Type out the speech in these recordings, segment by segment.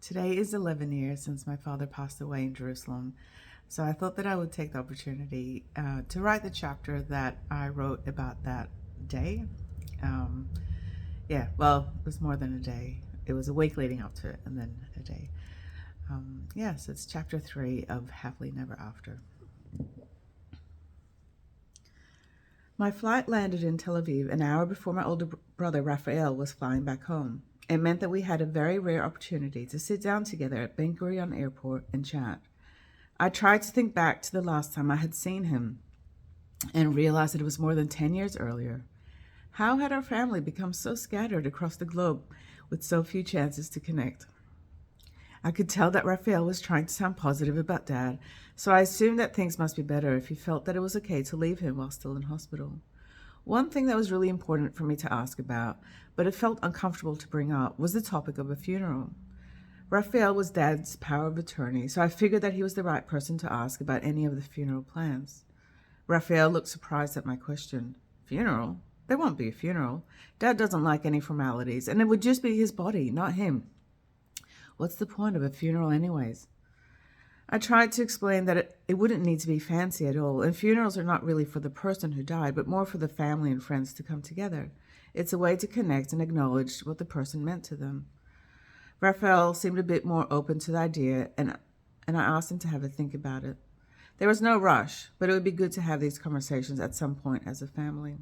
Today is 11 years since my father passed away in Jerusalem, so I thought that I would take the opportunity to write the chapter that I wrote about that day. Um, it was more than a day. It was a week leading up to it, and then a day. Yes, it's chapter 3 of Happily Never After. My flight landed in Tel Aviv an hour before my older brother Raphael was flying back home. It meant that we had a very rare opportunity to sit down together at Ben Gurion Airport and chat. I tried to think back to the last time I had seen him and realized that it was more than 10 years earlier. How had our family become so scattered across the globe with so few chances to connect? I could tell that Raphael was trying to sound positive about Dad, so I assumed that things must be better if he felt that it was okay to leave him while still in hospital. One thing that was really important for me to ask about, but it felt uncomfortable to bring up, was the topic of a funeral. Raphael was Dad's power of attorney, so I figured that he was the right person to ask about any of the funeral plans. Raphael looked surprised at my question. Funeral? There won't be a funeral. Dad doesn't like any formalities, and it would just be his body, not him. What's the point of a funeral anyways? I tried to explain that it wouldn't need to be fancy at all, and funerals are not really for the person who died, but more for the family and friends to come together. It's a way to connect and acknowledge what the person meant to them. Raphael seemed a bit more open to the idea, and I asked him to have a think about it. There was no rush, but it would be good to have these conversations at some point as a family.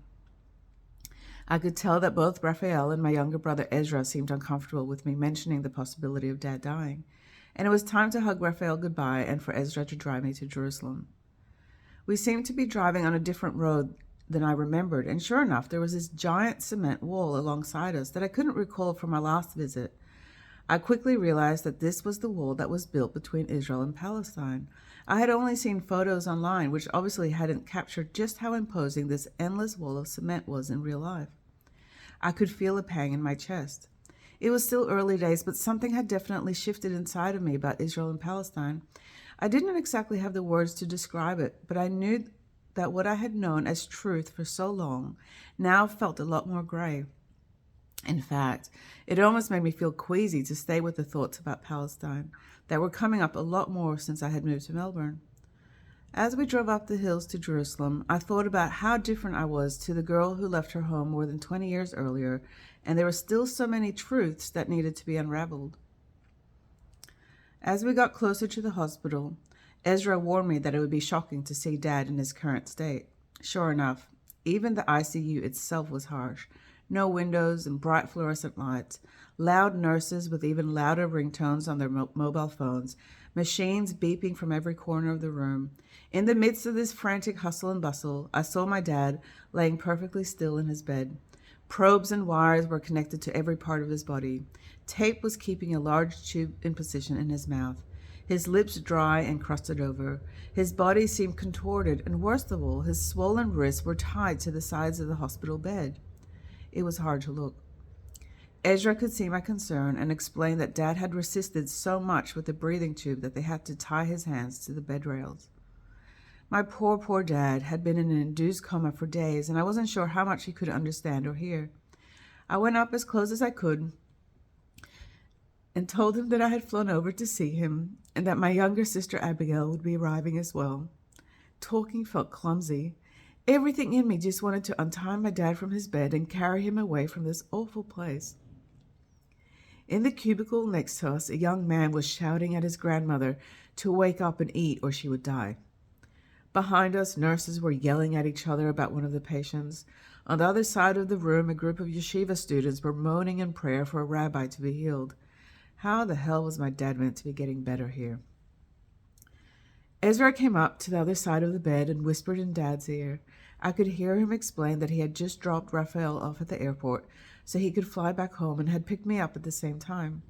I could tell that both Raphael and my younger brother Ezra seemed uncomfortable with me mentioning the possibility of Dad dying, and it was time to hug Raphael goodbye and for Ezra to drive me to Jerusalem. We seemed to be driving on a different road than I remembered, and sure enough, there was this giant cement wall alongside us that I couldn't recall from my last visit. I quickly realized that this was the wall that was built between Israel and Palestine. I had only seen photos online, which obviously hadn't captured just how imposing this endless wall of cement was in real life. I could feel a pang in my chest. It was still early days, but something had definitely shifted inside of me about Israel and Palestine. I didn't exactly have the words to describe it, but I knew that what I had known as truth for so long now felt a lot more gray. In fact, it almost made me feel queasy to stay with the thoughts about Palestine that were coming up a lot more since I had moved to Melbourne. As we drove up the hills to Jerusalem, I thought about how different I was to the girl who left her home more than 20 years earlier, and there were still so many truths that needed to be unraveled. As we got closer to the hospital, Ezra warned me that it would be shocking to see Dad in his current state. Sure enough, even the ICU itself was harsh. No windows and bright fluorescent lights, loud nurses with even louder ringtones on their mobile phones, machines beeping from every corner of the room. In the midst of this frantic hustle and bustle, I saw my dad laying perfectly still in his bed. Probes and wires were connected to every part of his body. Tape was keeping a large tube in position in his mouth. His lips dry and crusted over. His body seemed contorted, and worst of all, his swollen wrists were tied to the sides of the hospital bed. It was hard to look. Ezra could see my concern and explained that Dad had resisted so much with the breathing tube that they had to tie his hands to the bed rails. My poor Dad had been in an induced coma for days, and I wasn't sure how much he could understand or hear. I went up as close as I could and told him that I had flown over to see him and that my younger sister Abigail would be arriving as well. Talking felt clumsy. Everything in me just wanted to untie my dad from his bed and carry him away from this awful place. In the cubicle next to us, a young man was shouting at his grandmother to wake up and eat or she would die. Behind us, nurses were yelling at each other about one of the patients. On the other side of the room, a group of yeshiva students were moaning in prayer for a rabbi to be healed. How the hell was my dad meant to be getting better here? Ezra came up to the other side of the bed and whispered in Dad's ear. I could hear him explain that he had just dropped Raphael off at the airport so he could fly back home and had picked me up at the same time.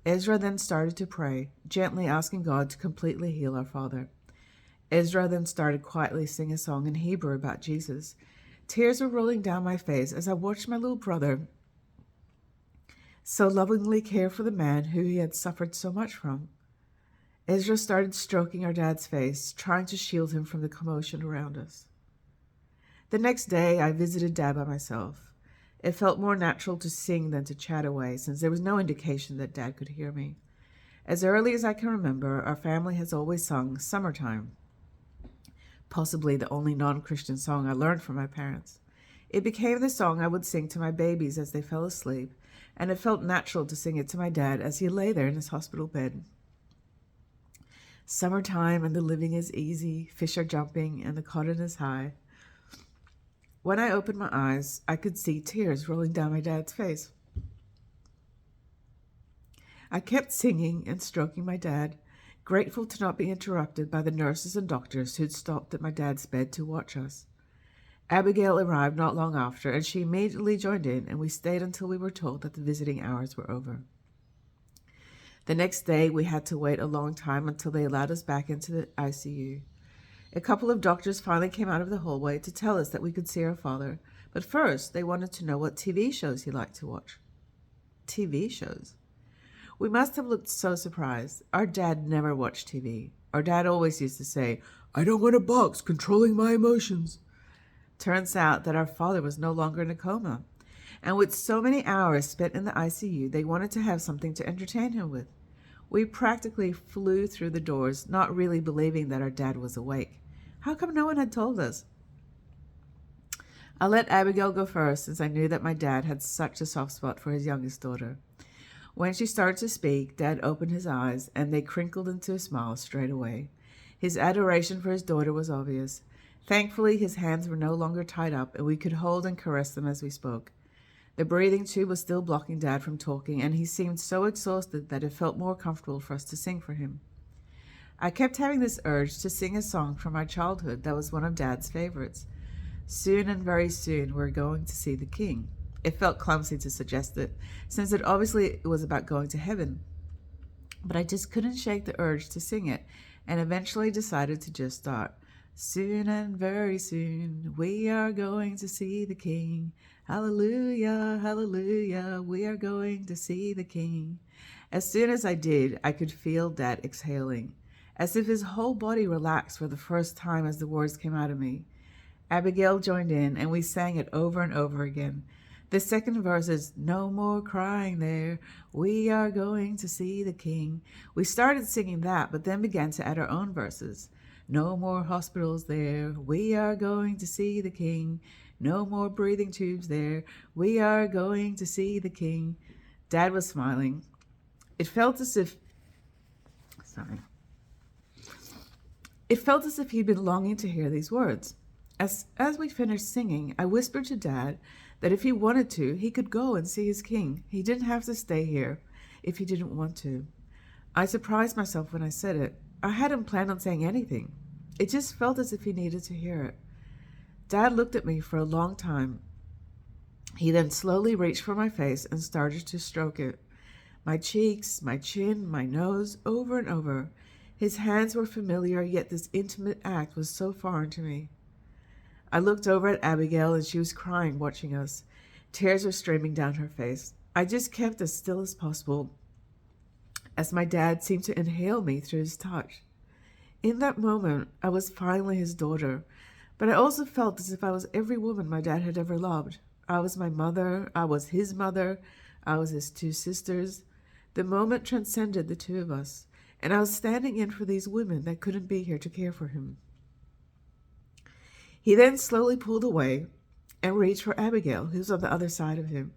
Ezra then started to pray, gently asking God to completely heal our father. Ezra then started quietly singing a song in Hebrew about Jesus. Tears were rolling down my face as I watched my little brother so lovingly care for the man who he had suffered so much from. Ezra started stroking our dad's face, trying to shield him from the commotion around us. The next day, I visited Dad by myself. It felt more natural to sing than to chat away, since there was no indication that Dad could hear me. As early as I can remember, our family has always sung Summertime, possibly the only non-Christian song I learned from my parents. It became the song I would sing to my babies as they fell asleep, and it felt natural to sing it to my dad as he lay there in his hospital bed. Summertime and the living is easy, fish are jumping, and the cotton is high. When I opened my eyes, I could see tears rolling down my dad's face. I kept singing and stroking my dad, grateful to not be interrupted by the nurses and doctors who'd stopped at my dad's bed to watch us. Abigail arrived not long after, and she immediately joined in, and we stayed until we were told that the visiting hours were over. The next day, we had to wait a long time until they allowed us back into the ICU. A couple of doctors finally came out of the hallway to tell us that we could see our father, but first they wanted to know what TV shows he liked to watch. TV shows? We must have looked so surprised. Our dad never watched TV. Our dad always used to say, "I don't want a box controlling my emotions." Turns out that our father was no longer in a coma, and with so many hours spent in the ICU, they wanted to have something to entertain him with. We practically flew through the doors, not really believing that our dad was awake. How come no one had told us? I let Abigail go first, since I knew that my dad had such a soft spot for his youngest daughter. When she started to speak, Dad opened his eyes, and they crinkled into a smile straight away. His adoration for his daughter was obvious. Thankfully, his hands were no longer tied up, and we could hold and caress them as we spoke. The breathing tube was still blocking Dad from talking, and he seemed so exhausted that it felt more comfortable for us to sing for him. I kept having this urge to sing a song from my childhood that was one of Dad's favorites. Soon and very soon we're going to see the King. It felt clumsy to suggest it, since it obviously was about going to heaven. But I just couldn't shake the urge to sing it, and eventually decided to just start. Soon and very soon we are going to see the King. Hallelujah, hallelujah, we are going to see the King. As soon as I did, I could feel Dad exhaling, as if his whole body relaxed for the first time as the words came out of me. Abigail joined in, and we sang it over and over again. The second verse is, "No more crying there, we are going to see the King." We started singing that, but then began to add our own verses. "No more hospitals there, we are going to see the King. No more breathing tubes there, we are going to see the King." Dad was smiling. It felt as if he'd been longing to hear these words. As we finished singing, I whispered to Dad that if he wanted to, he could go and see his King. He didn't have to stay here if he didn't want to. I surprised myself when I said it. I hadn't planned on saying anything. It just felt as if he needed to hear it. Dad looked at me for a long time. He then slowly reached for my face and started to stroke it. My cheeks, my chin, my nose, over and over. His hands were familiar, yet this intimate act was so foreign to me. I looked over at Abigail, and she was crying, watching us. Tears were streaming down her face. I just kept as still as possible, as my dad seemed to inhale me through his touch. In that moment, I was finally his daughter, but I also felt as if I was every woman my dad had ever loved. I was my mother, I was his mother, I was his two sisters. The moment transcended the two of us, and I was standing in for these women that couldn't be here to care for him. He then slowly pulled away and reached for Abigail, who was on the other side of him.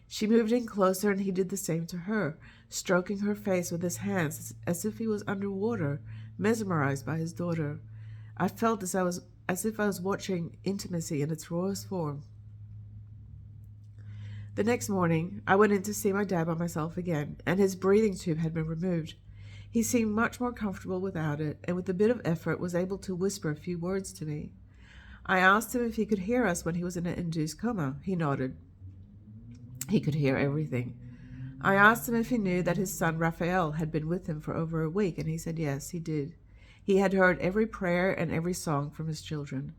She moved in closer, and he did the same to her, stroking her face with his hands as if he was underwater, mesmerized by his daughter. I felt as if I was watching intimacy in its rawest form. The next morning, I went in to see my dad by myself again, and his breathing tube had been removed. He seemed much more comfortable without it, and with a bit of effort was able to whisper a few words to me. I asked him if he could hear us when he was in an induced coma. He nodded. He could hear everything. I asked him if he knew that his son Raphael had been with him for over a week, and he said yes, he did. He had heard every prayer and every song from his children.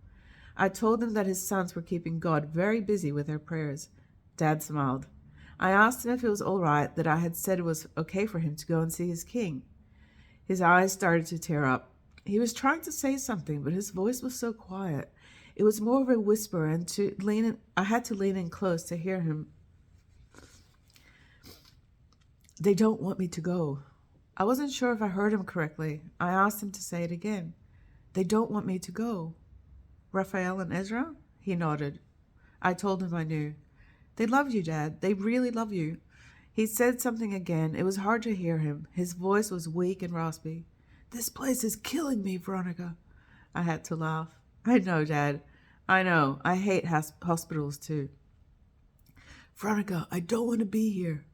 I told him that his sons were keeping God very busy with their prayers. Dad smiled. I asked him if it was all right that I had said it was okay for him to go and see his King. His eyes started to tear up. He was trying to say something, but his voice was so quiet. It was more of a whisper, and I had to lean in close to hear him. "They don't want me to go. I wasn't sure if I heard him correctly. I asked him to say it again. They don't want me to go. Raphael and Ezra? He nodded. I told him I knew. They love you, Dad. They really love you. He said something again. It was hard to hear him. His voice was weak and raspy. This place is killing me, Veronica. I had to laugh. I know, Dad. I know. I hate hospitals, too. Veronica, I don't want to be here.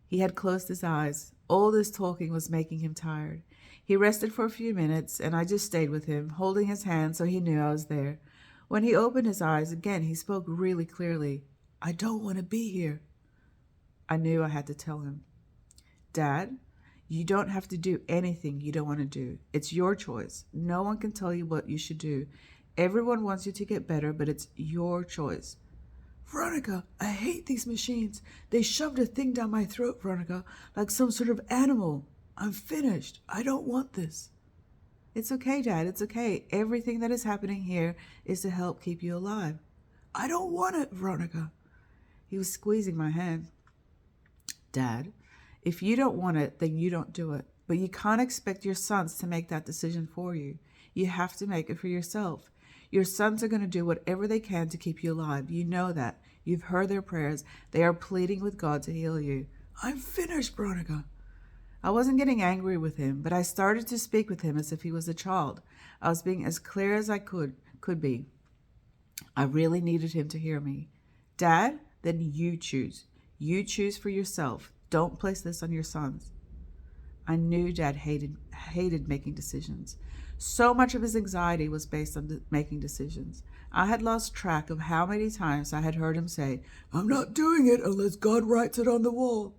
He had closed his eyes. All this talking was making him tired. He rested for a few minutes, and I just stayed with him, holding his hand so he knew I was there. When he opened his eyes again, he spoke really clearly. I don't want to be here. I knew I had to tell him. Dad, you don't have to do anything you don't want to do. It's your choice. No one can tell you what you should do. Everyone wants you to get better, but it's your choice. Veronica, I hate these machines. They shoved a thing down my throat, Veronica, like some sort of animal. I'm finished. I don't want this. It's okay, Dad. It's okay. Everything that is happening here is to help keep you alive. I don't want it, Veronica. He was squeezing my hand. Dad, if you don't want it, then you don't do it. But you can't expect your sons to make that decision for you. You have to make it for yourself. Your sons are going to do whatever they can to keep you alive. You know that. You've heard their prayers. They are pleading with God to heal you. I'm finished, Veronica. I wasn't getting angry with him, but I started to speak with him as if he was a child. I was being as clear as I could be. I really needed him to hear me. Dad, then you choose. You choose for yourself. Don't place this on your sons. I knew Dad hated making decisions. So much of his anxiety was based on making decisions. I had lost track of how many times I had heard him say, I'm not doing it unless God writes it on the wall.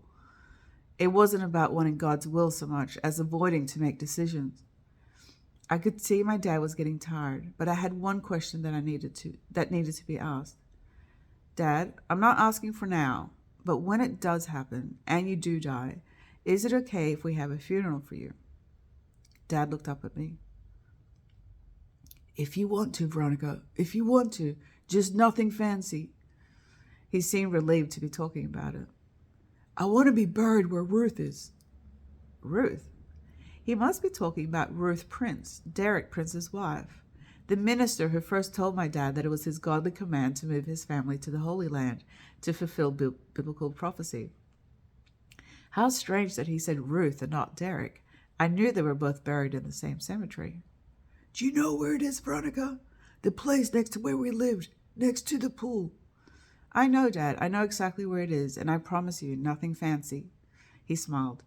It wasn't about wanting God's will so much as avoiding to make decisions. I could see my dad was getting tired, but I had one question that needed to be asked. Dad, I'm not asking for now, but when it does happen and you do die, is it okay if we have a funeral for you? Dad looked up at me. If you want to, Veronica, if you want to, just nothing fancy. He seemed relieved to be talking about it. I want to be buried where Ruth is. Ruth? He must be talking about Ruth Prince, Derek Prince's wife, the minister who first told my dad that it was his godly command to move his family to the Holy Land to fulfill biblical prophecy. How strange that he said Ruth and not Derek. I knew they were both buried in the same cemetery. Do you know where it is, Veronica? The place next to where we lived, next to the pool. I know, Dad. I know exactly where it is, and I promise you, nothing fancy. He smiled.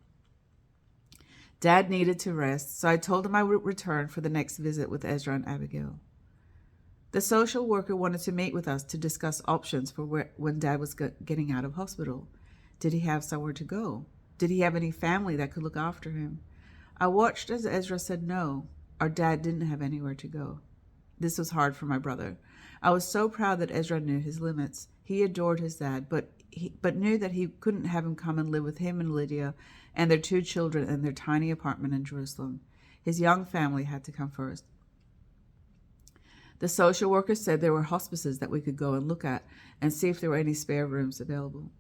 Dad needed to rest, so I told him I would return for the next visit with Ezra and Abigail. The social worker wanted to meet with us to discuss options for when Dad was getting out of hospital. Did he have somewhere to go? Did he have any family that could look after him? I watched as Ezra said no. Our dad didn't have anywhere to go. This was hard for my brother. I was so proud that Ezra knew his limits. He adored his dad, but knew that he couldn't have him come and live with him and Lydia and their 2 children in their tiny apartment in Jerusalem. His young family had to come first. The social worker said there were hospices that we could go and look at and see if there were any spare rooms available.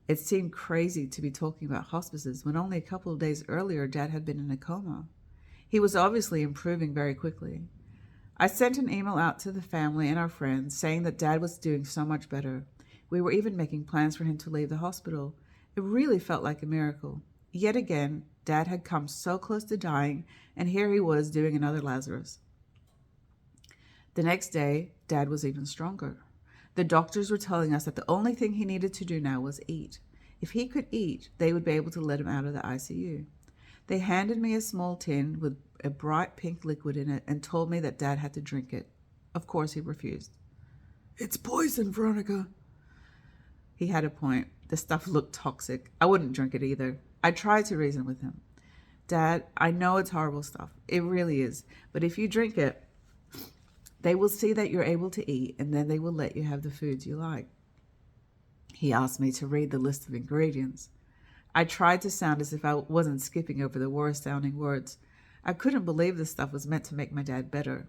It seemed crazy to be talking about hospices when only a couple of days earlier Dad had been in a coma. He was obviously improving very quickly. I sent an email out to the family and our friends saying that Dad was doing so much better. We were even making plans for him to leave the hospital. It really felt like a miracle. Yet again, Dad had come so close to dying, and here he was doing another Lazarus. The next day, Dad was even stronger. The doctors were telling us that the only thing he needed to do now was eat. If he could eat, they would be able to let him out of the ICU. They handed me a small tin with a bright pink liquid in it and told me that Dad had to drink it. Of course, he refused. It's poison, Veronica. He had a point. The stuff looked toxic. I wouldn't drink it either. I tried to reason with him. Dad, I know it's horrible stuff. It really is. But if you drink it, they will see that you're able to eat, and then they will let you have the foods you like. He asked me to read the list of ingredients. I tried to sound as if I wasn't skipping over the worst-sounding words. I couldn't believe this stuff was meant to make my dad better.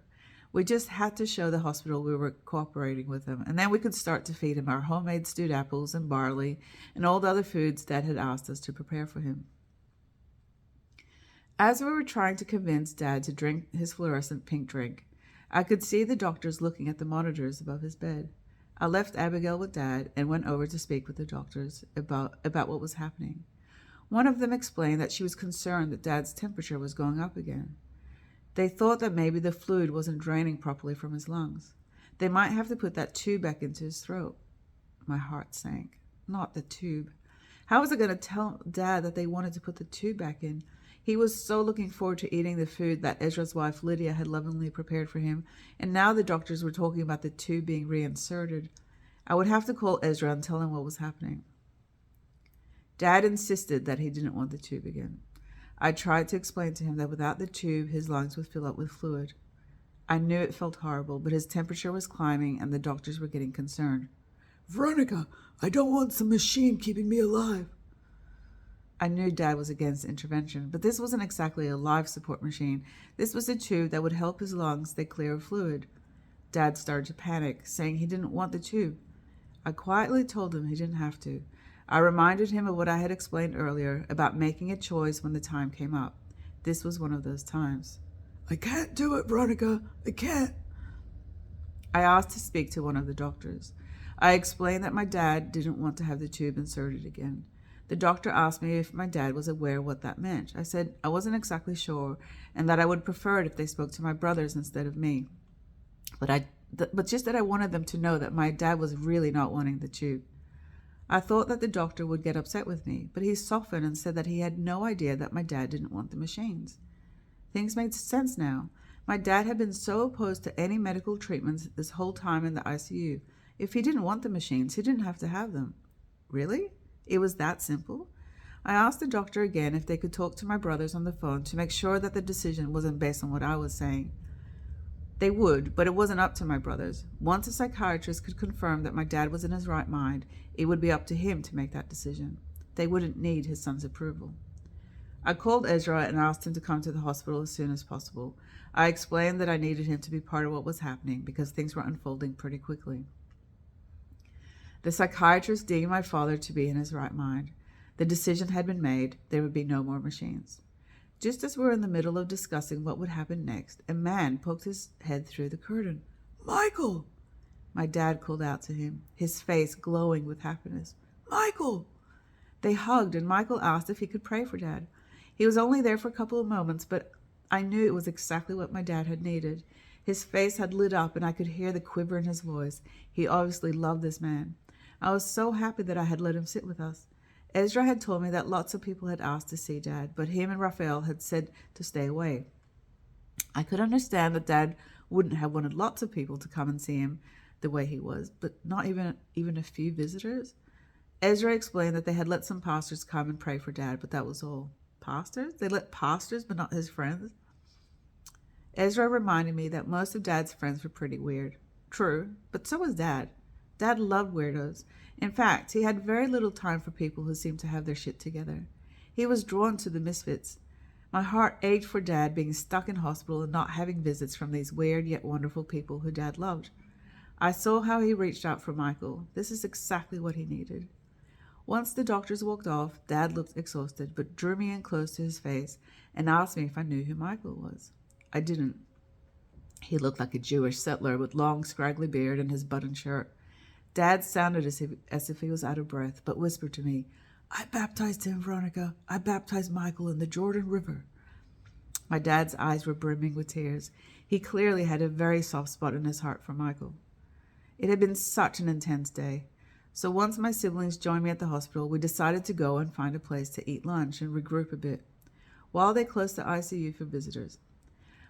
We just had to show the hospital we were cooperating with him, and then we could start to feed him our homemade stewed apples and barley and all the other foods Dad had asked us to prepare for him. As we were trying to convince Dad to drink his fluorescent pink drink, I could see the doctors looking at the monitors above his bed. I left Abigail with Dad and went over to speak with the doctors about what was happening. One of them explained that she was concerned that Dad's temperature was going up again. They thought that maybe the fluid wasn't draining properly from his lungs. They might have to put that tube back into his throat. My heart sank. Not the tube. How was I going to tell Dad that they wanted to put the tube back in? He was so looking forward to eating the food that Ezra's wife Lydia had lovingly prepared for him, and now the doctors were talking about the tube being reinserted. I would have to call Ezra and tell him what was happening. Dad insisted that he didn't want the tube again. I tried to explain to him that without the tube, his lungs would fill up with fluid. I knew it felt horrible, but his temperature was climbing and the doctors were getting concerned. Veronica, I don't want some machine keeping me alive. I knew Dad was against intervention, but this wasn't exactly a life support machine. This was a tube that would help his lungs stay clear of fluid. Dad started to panic, saying he didn't want the tube. I quietly told him he didn't have to. I reminded him of what I had explained earlier about making a choice when the time came up. This was one of those times. I can't do it, Veronica. I can't. I asked to speak to one of the doctors. I explained that my dad didn't want to have the tube inserted again. The doctor asked me if my dad was aware what that meant. I said I wasn't exactly sure and that I would prefer it if they spoke to my brothers instead of me. But just that I wanted them to know that my dad was really not wanting the tube. I thought that the doctor would get upset with me, but he softened and said that he had no idea that my dad didn't want the machines. Things made sense now. My dad had been so opposed to any medical treatments this whole time in the ICU. If he didn't want the machines, he didn't have to have them. Really? It was that simple? I asked the doctor again if they could talk to my brothers on the phone to make sure that the decision wasn't based on what I was saying. They would, but it wasn't up to my brothers. Once a psychiatrist could confirm that my dad was in his right mind, it would be up to him to make that decision. They wouldn't need his son's approval. I called Ezra and asked him to come to the hospital as soon as possible. I explained that I needed him to be part of what was happening because things were unfolding pretty quickly. The psychiatrist deemed my father to be in his right mind. The decision had been made. There would be no more machines. Just as we were in the middle of discussing what would happen next, a man poked his head through the curtain. Michael! My dad called out to him, his face glowing with happiness. Michael! They hugged, and Michael asked if he could pray for Dad. He was only there for a couple of moments, but I knew it was exactly what my dad had needed. His face had lit up, and I could hear the quiver in his voice. He obviously loved this man. I was so happy that I had let him sit with us. Ezra had told me that lots of people had asked to see Dad, but him and Raphael had said to stay away. I could understand that Dad wouldn't have wanted lots of people to come and see him the way he was, but not even a few visitors. Ezra explained that they had let some pastors come and pray for Dad, but that was all. Pastors? They let pastors, but not his friends? Ezra reminded me that most of Dad's friends were pretty weird. True, but so was Dad. Dad loved weirdos. In fact, he had very little time for people who seemed to have their shit together. He was drawn to the misfits. My heart ached for Dad being stuck in hospital and not having visits from these weird yet wonderful people who Dad loved. I saw how he reached out for Michael. This is exactly what he needed. Once the doctors walked off, Dad looked exhausted, but drew me in close to his face and asked me if I knew who Michael was. I didn't. He looked like a Jewish settler with long, scraggly beard and his buttoned shirt. Dad sounded as if he was out of breath, but whispered to me, I baptized him, Veronica. I baptized Michael in the Jordan River. My dad's eyes were brimming with tears. He clearly had a very soft spot in his heart for Michael. It had been such an intense day. So once my siblings joined me at the hospital, we decided to go and find a place to eat lunch and regroup a bit, while they closed the ICU for visitors.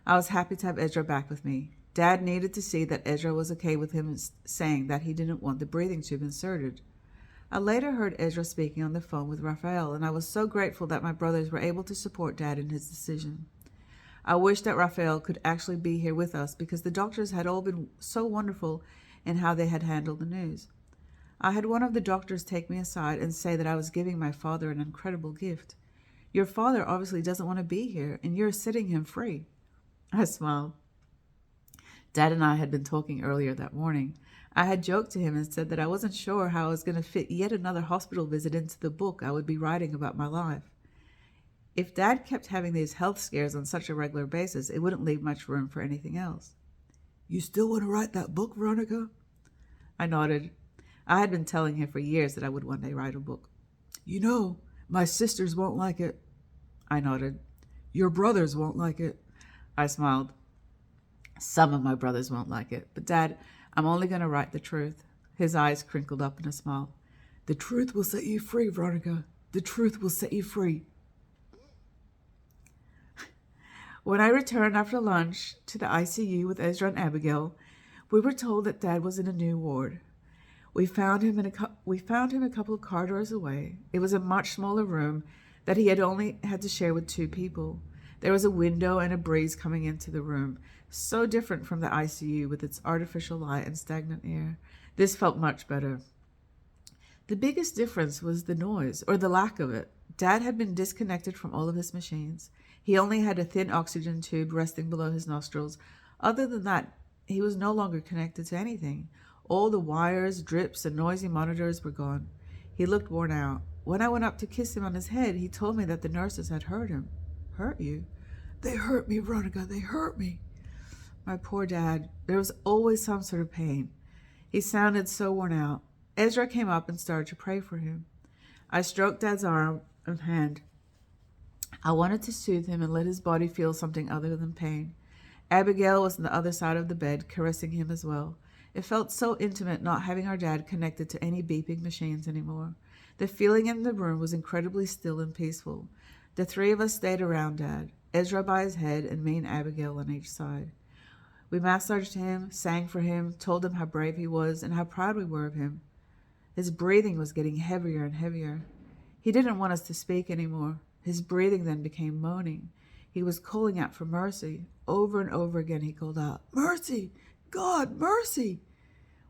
I was happy to have Ezra back with me. Dad needed to see that Ezra was okay with him saying that he didn't want the breathing tube inserted. I later heard Ezra speaking on the phone with Raphael, and I was so grateful that my brothers were able to support Dad in his decision. I wish that Raphael could actually be here with us because the doctors had all been so wonderful in how they had handled the news. I had one of the doctors take me aside and say that I was giving my father an incredible gift. Your father obviously doesn't want to be here, and you're setting him free. I smiled. Dad and I had been talking earlier that morning. I had joked to him and said that I wasn't sure how I was going to fit yet another hospital visit into the book I would be writing about my life. If Dad kept having these health scares on such a regular basis, it wouldn't leave much room for anything else. You still want to write that book, Veronica? I nodded. I had been telling him for years that I would one day write a book. You know, my sisters won't like it. I nodded. Your brothers won't like it. I smiled. Some of my brothers won't like it, but Dad, I'm only going to write the truth. His eyes crinkled up in a smile. The truth will set you free, Veronica. The truth will set you free. When I returned after lunch to the ICU with Ezra and Abigail, we were told that Dad was in a new ward. We found him a couple of corridors away. It was a much smaller room that he had only had to share with 2 people. There was a window and a breeze coming into the room, so different from the ICU with its artificial light and stagnant air. This felt much better. The biggest difference was the noise, or the lack of it. Dad had been disconnected from all of his machines. He only had a thin oxygen tube resting below his nostrils. Other than that, he was no longer connected to anything. All the wires, drips, and noisy monitors were gone. He looked worn out. When I went up to kiss him on his head, he told me that the nurses had hurt him. Hurt you? They hurt me, Veronica. They hurt me. My poor Dad. There was always some sort of pain. He sounded so worn out. Ezra came up and started to pray for him. I stroked Dad's arm and hand. I wanted to soothe him and let his body feel something other than pain. Abigail was on the other side of the bed, caressing him as well. It felt so intimate not having our Dad connected to any beeping machines anymore. The feeling in the room was incredibly still and peaceful. The 3 of us stayed around Dad, Ezra by his head and me and Abigail on each side. We massaged him, sang for him, told him how brave he was and how proud we were of him. His breathing was getting heavier and heavier. He didn't want us to speak anymore. His breathing then became moaning. He was calling out for mercy. Over and over again he called out, "Mercy! God, mercy!"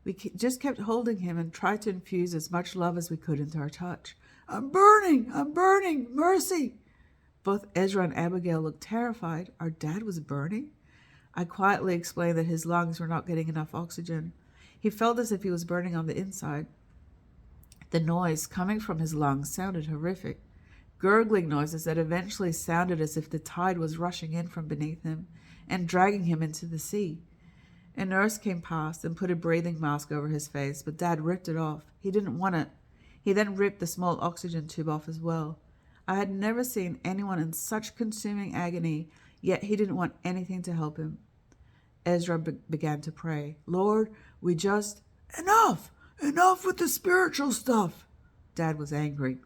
We just kept holding him and tried to infuse as much love as we could into our touch. I'm burning! I'm burning! Mercy! Both Ezra and Abigail looked terrified. Our Dad was burning? I quietly explained that his lungs were not getting enough oxygen. He felt as if he was burning on the inside. The noise coming from his lungs sounded horrific. Gurgling noises that eventually sounded as if the tide was rushing in from beneath him and dragging him into the sea. A nurse came past and put a breathing mask over his face, but Dad ripped it off. He didn't want it. He then ripped the small oxygen tube off as well. I had never seen anyone in such consuming agony, yet he didn't want anything to help him. Ezra began to pray. "Lord, we just..." Enough! Enough with the spiritual stuff! Dad was angry.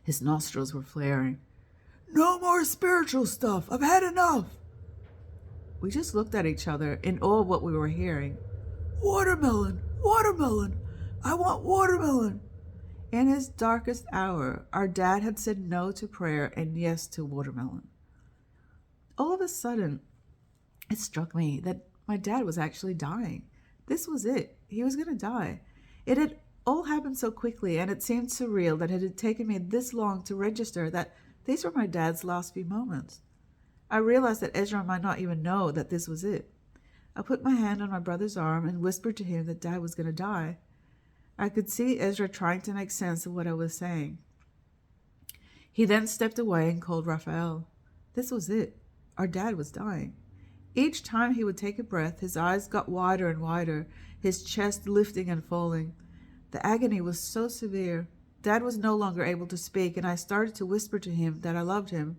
His nostrils were flaring. No more spiritual stuff! I've had enough! We just looked at each other in awe of what we were hearing. Watermelon! Watermelon! I want watermelon! In his darkest hour, our Dad had said no to prayer and yes to watermelon. All of a sudden, it struck me that my Dad was actually dying. This was it. He was going to die. It had all happened so quickly, and it seemed surreal that it had taken me this long to register that these were my Dad's last few moments. I realized that Ezra might not even know that this was it. I put my hand on my brother's arm and whispered to him that Dad was going to die. I could see Ezra trying to make sense of what I was saying. He then stepped away and called Raphael. This was it. Our Dad was dying. Each time he would take a breath, his eyes got wider and wider, his chest lifting and falling. The agony was so severe. Dad was no longer able to speak, and I started to whisper to him that I loved him.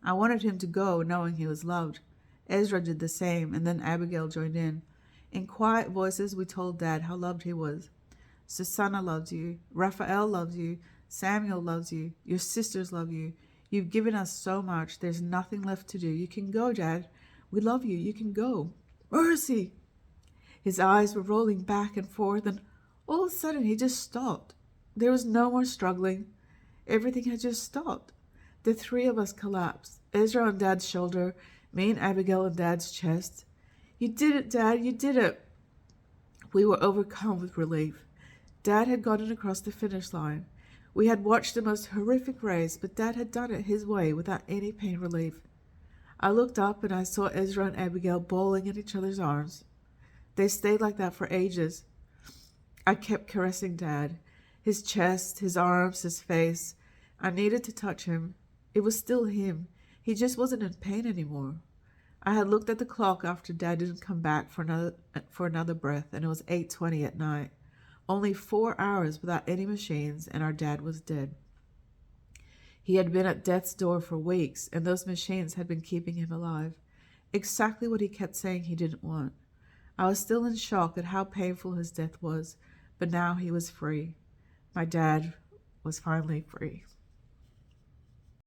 I wanted him to go, knowing he was loved. Ezra did the same, and then Abigail joined in. In quiet voices, we told Dad how loved he was. Susanna loves you. Raphael loves you. Samuel loves you. Your sisters love you. You've given us so much. There's nothing left to do. You can go, Dad. We love you. You can go. Mercy! His eyes were rolling back and forth, and all of a sudden he just stopped. There was no more struggling. Everything had just stopped. The 3 of us collapsed. Ezra on Dad's shoulder, me and Abigail on Dad's chest. You did it, Dad. You did it. We were overcome with relief. Dad had gotten across the finish line. We had watched the most horrific race, but Dad had done it his way without any pain relief. I looked up and I saw Ezra and Abigail bawling in each other's arms. They stayed like that for ages. I kept caressing Dad, his chest, his arms, his face. I needed to touch him. It was still him. He just wasn't in pain anymore. I had looked at the clock after Dad didn't come back for another breath, and it was 8:20 at night. Only 4 hours without any machines, and our dad was dead. He had been at death's door for weeks, and those machines had been keeping him alive. Exactly what he kept saying he didn't want. I was still in shock at how painful his death was, but now he was free. My dad was finally free.